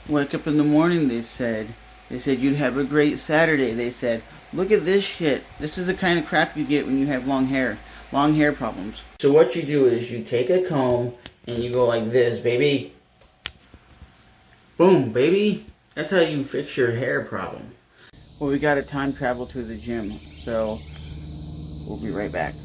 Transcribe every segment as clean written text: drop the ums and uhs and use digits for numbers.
Wake up in the morning, they said. They said you'd have a great Saturday. They said, look at this shit. This is the kind of crap you get when you have long hair. Long hair problems. So what you do is you take a comb and you go like this, baby. Boom, baby. That's how you fix your hair problem. Well, we gotta time travel to the gym. So we'll be right back.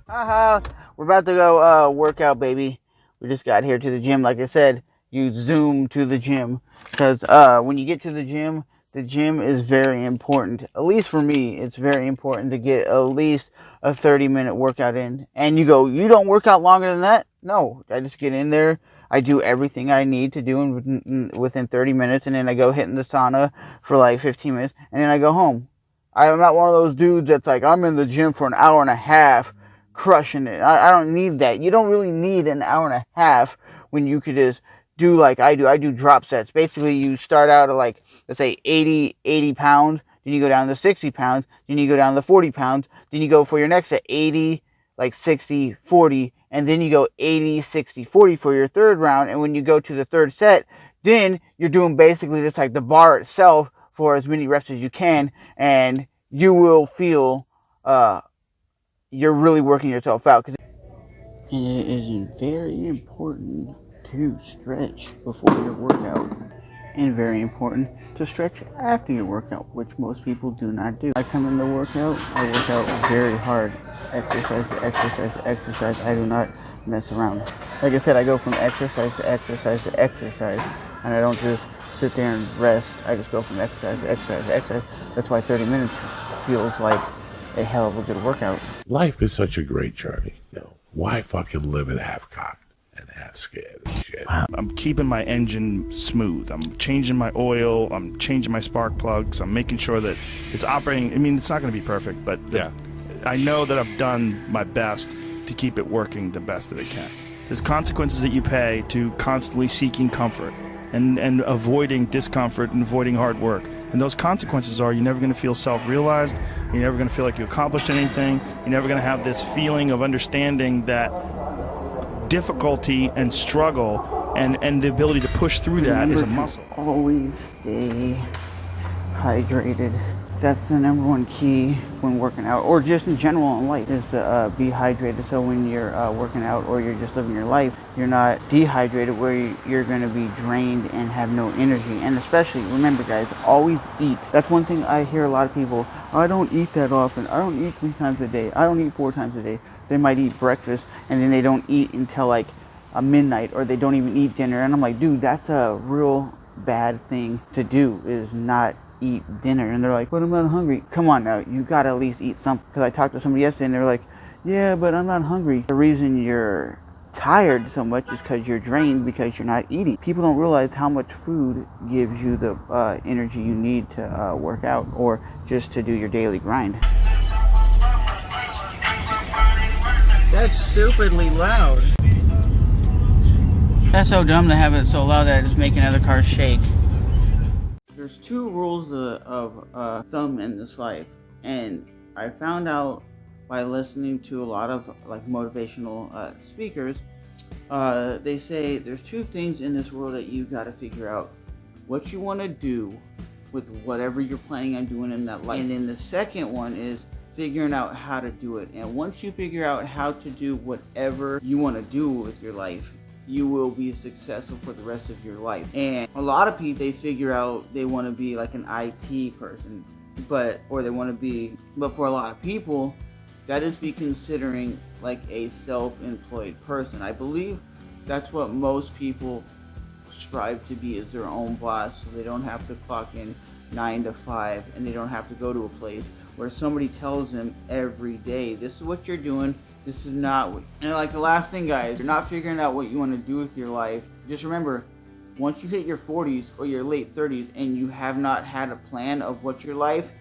Haha, we're about to go work out, baby. We just got here to the gym. Like I said, you zoom to the gym. Because when you get to the gym is very important. At least for me, it's very important to get at least a 30-minute workout in. And you go, you don't work out longer than that? No, I just get in there. I do everything I need to do within 30 minutes. And then I go hit in the sauna for like 15 minutes. And then I go home. I'm not one of those dudes that's like, I'm in the gym for an hour and a half crushing it. I don't need that. You don't really need an hour and a half when you could just do like I do. I do drop sets. Basically, you start out at like, let's say 80 pounds, then you go down to 60 pounds, then you go down to 40 pounds, then you go for your next set 80, like 60, 40, and then you go 80, 60, 40 for your third round. And when you go to the third set, then you're doing basically just like the bar itself for as many reps as you can, and you will feel you're really working yourself out. And it is very important to stretch before your workout, and very important to stretch after your workout, which most people do not do. I come in the workout, I work out very hard. Exercise to exercise to exercise. I do not mess around. Like I said, I go from exercise to exercise to exercise, and I don't just sit there and rest. I just go from exercise to exercise to exercise. That's why 30 minutes feels like a hell of a good workout. Life is such a great journey. Why fucking live it half cocked and half scared and shit? I'm keeping my engine smooth. I'm changing my oil. I'm changing my spark plugs. I'm making sure that it's operating. I mean, it's not going to be perfect, but I know that I've done my best to keep it working the best that it can. There's consequences that you pay to constantly seeking comfort and avoiding discomfort and avoiding hard work. And those consequences are you're never going to feel self-realized, you're never going to feel like you accomplished anything, you're never going to have this feeling of understanding that difficulty and struggle and the ability to push through that is a muscle. Always stay hydrated. That's the number one key when working out, or just in general in life, is to be hydrated. So when you're working out or you're just living your life, you're not dehydrated where you're going to be drained and have no energy. And especially, remember guys, always eat. That's one thing I hear a lot of people, I don't eat that often. I don't eat 3 times a day. I don't eat 4 times a day. They might eat breakfast and then they don't eat until like midnight, or they don't even eat dinner. And I'm like, dude, that's a real bad thing to do, is not eat dinner. And they're like, but I'm not hungry. Come on now, you gotta at least eat something. Because I talked to somebody yesterday and they're like, yeah, but I'm not hungry. The reason you're tired so much is because you're drained, because you're not eating. People don't realize how much food gives you the energy you need to work out or just to do your daily grind. That's stupidly loud. That's so dumb to have it so loud that it's making other cars shake. There's 2 rules of thumb in this life, and I found out by listening to a lot of like motivational speakers. They say there's 2 things in this world that you got to figure out: what you want to do with whatever you're planning on doing in that life, and then the second one is figuring out how to do it. And once you figure out how to do whatever you want to do with your life, you will be successful for the rest of your life. And a lot of people, they figure out they want to be like an IT person, but for a lot of people, that is be considering like a self-employed person. I believe that's what most people strive to be, is their own boss, so they don't have to clock in 9 to 5, and they don't have to go to a place where somebody tells them every day, this is what you're doing, this is not what. And like the last thing, guys, you're not figuring out what you want to do with your life. Just remember, once you hit your 40s or your late 30s and you have not had a plan of what's your life,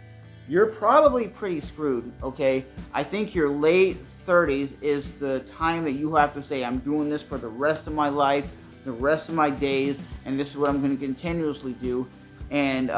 you're probably pretty screwed, okay? I think your late 30s is the time that you have to say, I'm doing this for the rest of my life. the rest of my days, and this is what I'm going to continuously do. And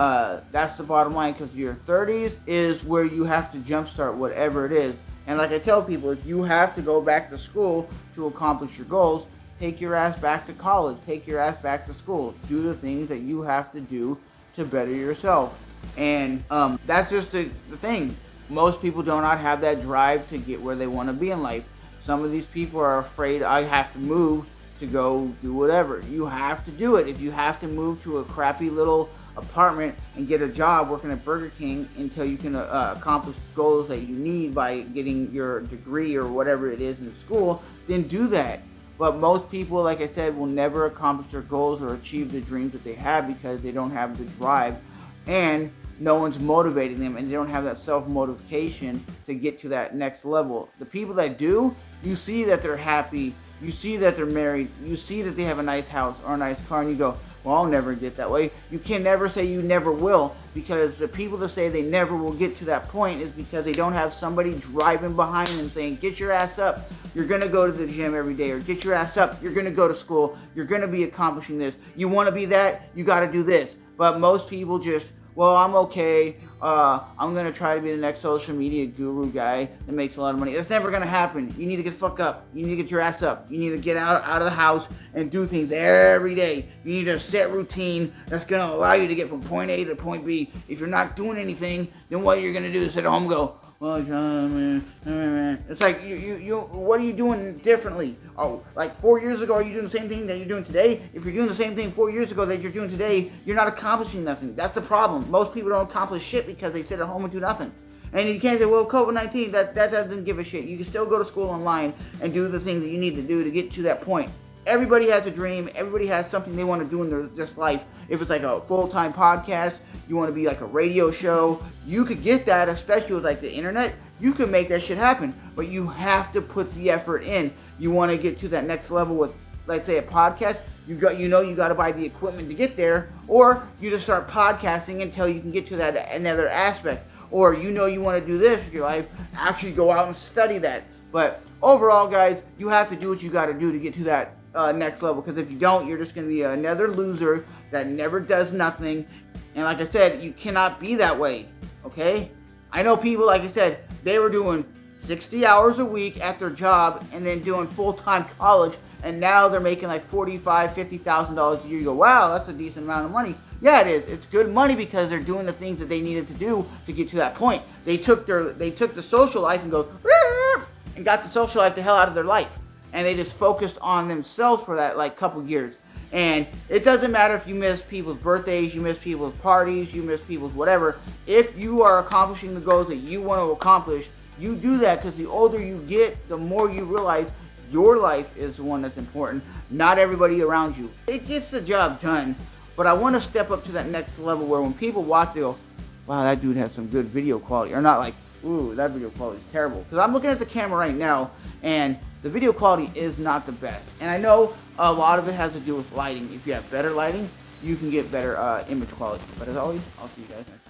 that's the bottom line, because your 30s is where you have to jumpstart whatever it is. And like I tell people, if you have to go back to school to accomplish your goals, take your ass back to college, take your ass back to school, do the things that you have to do to better yourself. And that's just the thing. Most people do not have that drive to get where they want to be in life. Some of these people are afraid, I have to move to go do whatever. You have to do it. If you have to move to a crappy little apartment and get a job working at Burger King until you can accomplish goals that you need by getting your degree or whatever it is in school, then do that. But most people, like I said, will never accomplish their goals or achieve the dreams that they have because they don't have the drive, and no one's motivating them, and they don't have that self-motivation to get to that next level. The people that do, you see that they're happy, you see that they're married, you see that they have a nice house or a nice car, and you go, well, I'll never get that way. You can never say you never will, because the people that say they never will get to that point is because they don't have somebody driving behind them saying, get your ass up, you're going to go to the gym every day, or get your ass up, you're going to go to school, you're going to be accomplishing this. You want to be that, you got to do this. But most people just, well, I'm okay, I'm going to try to be the next social media guru guy that makes a lot of money. That's never going to happen. You need to get the fuck up. You need to get your ass up. You need to get out of the house and do things every day. You need a set routine that's going to allow you to get from point A to point B. If you're not doing anything, then what you're going to do is sit at home and go, well, it's like, you what are you doing differently? Oh, like 4 years ago, are you doing the same thing that you're doing today? If you're doing the same thing 4 years ago that you're doing today, you're not accomplishing nothing. That's the problem. Most people don't accomplish shit because they sit at home and do nothing. And you can't say, well, COVID-19, that doesn't give a shit. You can still go to school online and do the things that you need to do to get to that point. Everybody has a dream. Everybody has something they want to do in their just life. If it's like a full-time podcast, you want to be like a radio show, you could get that, especially with like the internet. You can make that shit happen, but you have to put the effort in. You want to get to that next level with, let's say, a podcast. You got to buy the equipment to get there, or you just start podcasting until you can get to that another aspect. Or you want to do this with your life, actually go out and study that. But overall, guys, you have to do what you got to do to get to that next level, because if you don't, you're just going to be another loser that never does nothing. And like I said, you cannot be that way, okay? I know people, like I said, they were doing 60 hours a week at their job and then doing full-time college, and now they're making like $45,000, $50,000 a year. You go, wow, that's a decent amount of money. Yeah, it is. It's good money because they're doing the things that they needed to do to get to that point. They took the social life and go, and got the social life the hell out of their life. And they just focused on themselves for that like couple years. And it doesn't matter if you miss people's birthdays, you miss people's parties, you miss people's whatever. If you are accomplishing the goals that you want to accomplish, you do that, because the older you get, the more you realize your life is the one that's important, not everybody around you. It gets the job done, but I want to step up to that next level where when people watch, they go, wow, that dude has some good video quality. Or not like, ooh, that video quality is terrible. Because I'm looking at the camera right now, and the video quality is not the best. And I know a lot of it has to do with lighting. If you have better lighting, you can get better image quality. But as always, I'll see you guys next time.